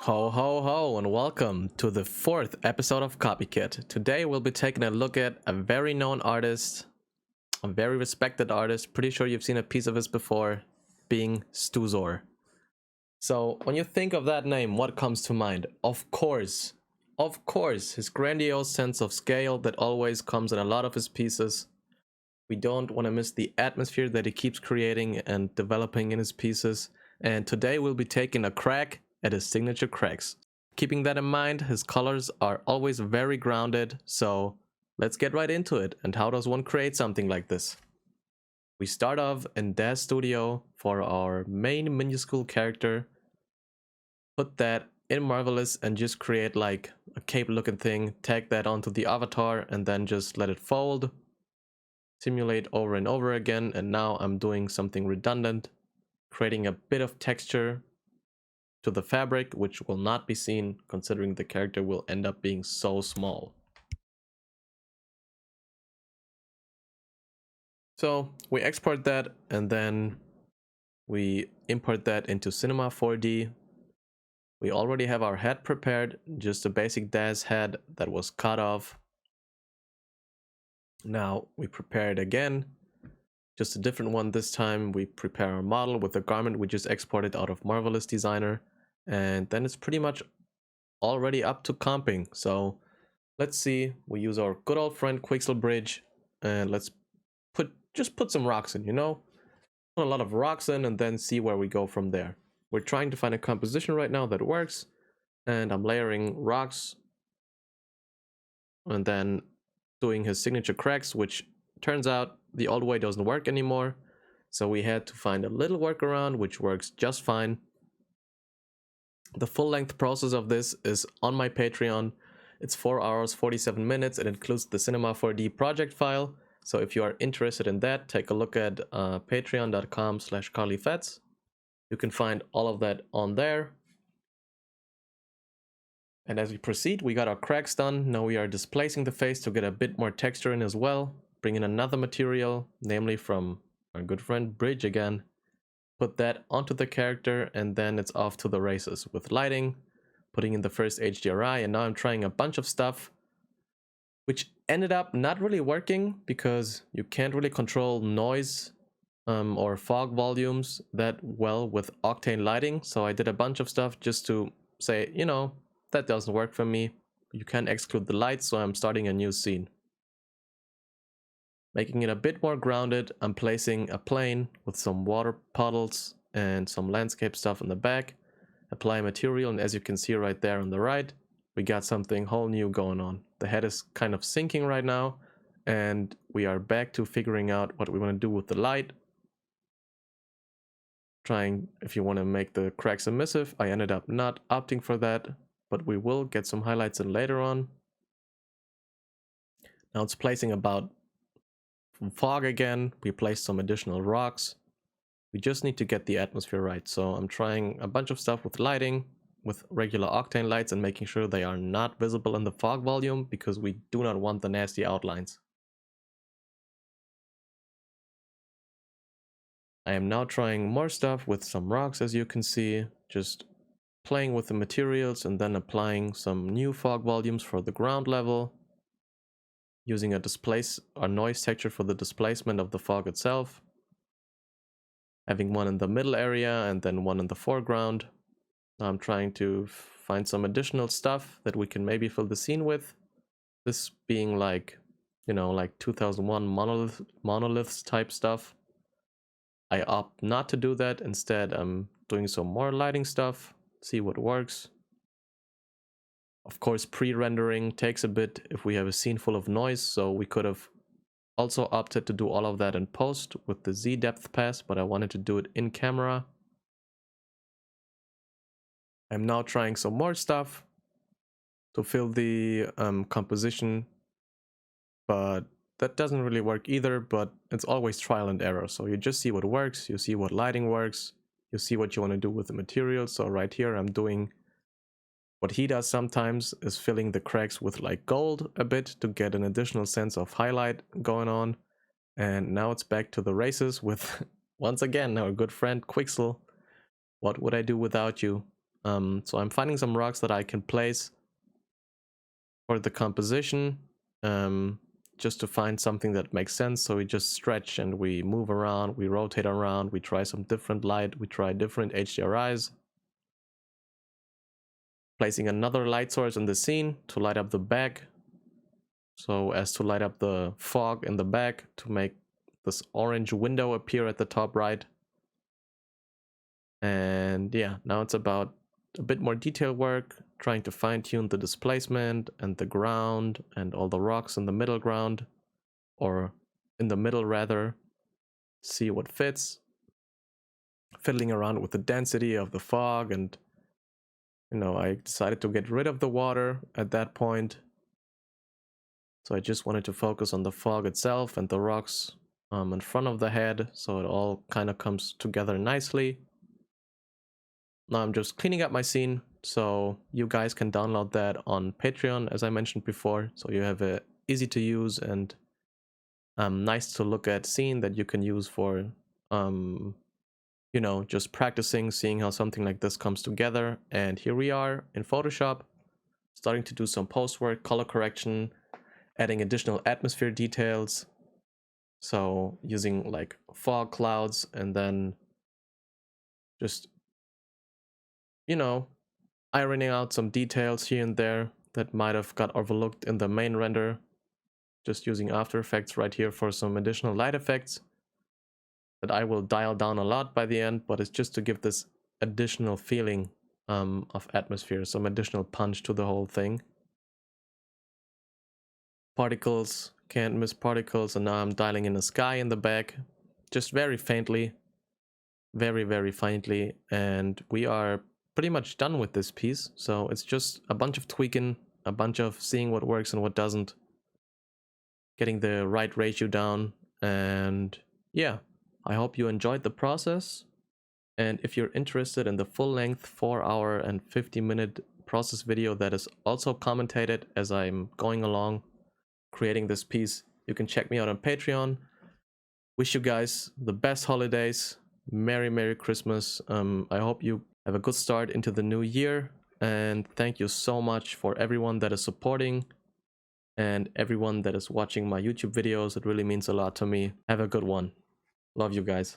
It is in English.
Ho ho ho and welcome to the 4th episode of COPYCAT. Today we'll be taking a look at a very known artist, a very respected artist, pretty sure you've seen a piece of his before, being stuz0r. So when you think of that name, what comes to mind? Of course, his grandiose sense of scale that always comes in a lot of his pieces. We don't want to miss the atmosphere that he keeps creating and developing in his pieces. And today we'll be taking a crack at his signature cracks. Keeping that in mind, his colors are always very grounded, so let's get right into it. And how does one create something like this? We start off in Daz Studio for our main minuscule character. Put that in Marvelous and just create like a cape looking thing, tag that onto the avatar and then just let it fold. Simulate over and over again, and now I'm doing something redundant, creating a bit of texture to the fabric, which will not be seen considering the character will end up being so small. So we export that and then we import that into Cinema4D. We already have our head prepared, just a basic Daz head that was cut off. Now we prepare it again, just a different one this time. We prepare our model with the garment we just exported out of Marvelous Designer. And then it's pretty much already up to comping. So let's see, we use our good old friend Quixel Bridge and let's just put some rocks in, put a lot of rocks in and then see where we go from there. We're trying to find a composition right now that works, and I'm layering rocks and then doing his signature cracks, which turns out the old way doesn't work anymore. So we had to find a little workaround which works just fine. The full-length process of this is on my Patreon. It's 4 hours, 47 minutes. It includes the Cinema4D project file. So if you are interested in that, take a look at patreon.com/carlyfets. You can find all of that on there. And as we proceed, we got our cracks done. Now we are displacing the face to get a bit more texture in as well. Bring in another material, namely from our good friend Bridge again. Put that onto the character and then it's off to the races with lighting, putting in the first HDRI, and now I'm trying a bunch of stuff which ended up not really working because you can't really control noise or fog volumes that well with Octane lighting. So I did a bunch of stuff just to say, that doesn't work for me. You can exclude the lights, so I'm starting a new scene. Making it a bit more grounded, I'm placing a plane with some water puddles and some landscape stuff in the back. Apply material, and as you can see right there on the right, we got something whole new going on. The head is kind of sinking right now, and we are back to figuring out what we want to do with the light. Trying if you want to make the cracks emissive. I ended up not opting for that, but we will get some highlights in later on. Now it's placing about fog again. We placed some additional rocks. We just need to get the atmosphere right. So I'm trying a bunch of stuff with lighting, with regular Octane lights, and making sure they are not visible in the fog volume because we do not want the nasty outlines. I am now trying more stuff with some rocks, as you can see, just playing with the materials and then applying some new fog volumes for the ground level. Using a noise texture for the displacement of the fog itself. Having one in the middle area and then one in the foreground. Now I'm trying to find some additional stuff that we can maybe fill the scene with. This being like, like 2001 monoliths type stuff. I opt not to do that. Instead, I'm doing some more lighting stuff, see what works. Of course, pre-rendering takes a bit if we have a scene full of noise, so we could have also opted to do all of that in post with the Z depth pass, but I wanted to do it in camera. I'm now trying some more stuff to fill the composition, but that doesn't really work either, but it's always trial and error. So you just see what works, you see what lighting works, you see what you want to do with the material. So right here, I'm doing what he does sometimes is filling the cracks with like gold a bit to get an additional sense of highlight going on. And now it's back to the races with, once again, our good friend Quixel What would I do without you? So I'm finding some rocks that I can place for the composition, just to find something that makes sense. So we just stretch and we move around, we rotate around, we try some different light, we try different HDRIs. Placing another light source in the scene to light up the back, so as to light up the fog in the back to make this orange window appear at the top right. And yeah, now it's about a bit more detail work, trying to fine-tune the displacement and the ground and all the rocks in the middle ground, or in the middle rather, see what fits. Fiddling around with the density of the fog, and you know, I decided to get rid of the water at that point. So I just wanted to focus on the fog itself and the rocks in front of the head, so it all kind of comes together nicely. Now I'm just cleaning up my scene, so you guys can download that on Patreon, as I mentioned before. So you have a easy to use and nice to look at scene that you can use for, you know, just practicing, seeing how something like this comes together. And here we are in Photoshop, starting to do some post work, color correction, adding additional atmosphere details. So using like fog clouds and then just, you know, ironing out some details here and there that might have got overlooked in the main render. Just using After Effects right here for some additional light effects that I will dial down a lot by the end, but it's just to give this additional feeling of atmosphere, some additional punch to the whole thing. Particles, can't miss particles, and now I'm dialing in the sky in the back, just very faintly, very faintly, and we are pretty much done with this piece. So it's just a bunch of tweaking, a bunch of seeing what works and what doesn't, getting the right ratio down, and yeah, I hope you enjoyed the process. And if you're interested in the full-length 4-hour and 50-minute process video that is also commentated as I'm going along creating this piece, you can check me out on Patreon. Wish you guys the best holidays. Merry Christmas. I hope you have a good start into the new year, and thank you so much for everyone that is supporting and everyone that is watching my YouTube videos. It really means a lot to me. Have a good one. Love you guys.